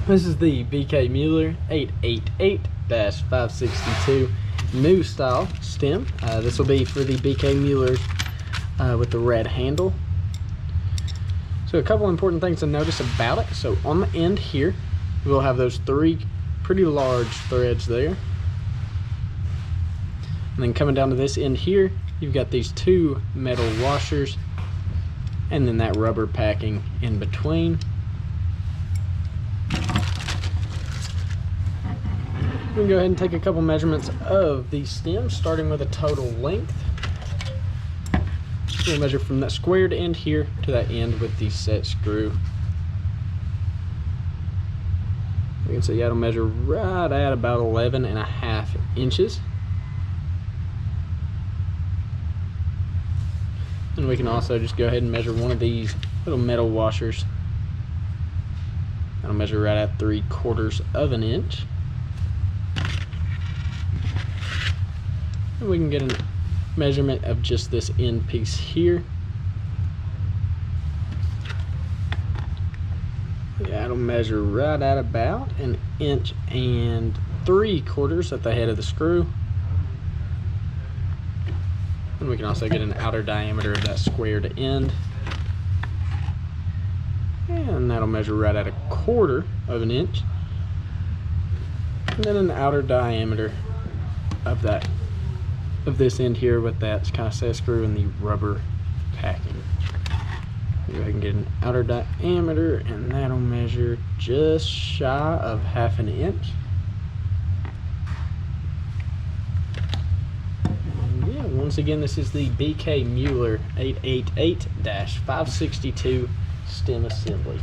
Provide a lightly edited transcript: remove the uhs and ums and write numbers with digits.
This is the BK Mueller 888-562 new style stem. This will be for the BK Mueller with the red handle. So a couple important things to notice about it. So on the end here, we'll have those three pretty large threads there. And then coming down to this end here, you've got these two metal washers and then that rubber packing in between. We can go ahead and take a couple measurements of these stems, starting with a total length. We'll measure from that squared end here to that end with the set screw. We can see that'll measure right at about 11.5 inches. And we can also just go ahead and measure one of these little metal washers. That'll measure right at 3/4 of an inch. And we can get a measurement of just this end piece here. That'll measure right at about 1 3/4 inches at the head of the screw. And we can also get an outer diameter of that squared end. And that'll measure right at 1/4 of an inch. And then an outer diameter of this end here with that kind of set screw and the rubber packing. Go ahead and get an outer diameter, and that'll measure just shy of 1/2 inch. And yeah, once again, this is the BK Mueller 888-562 stem assembly.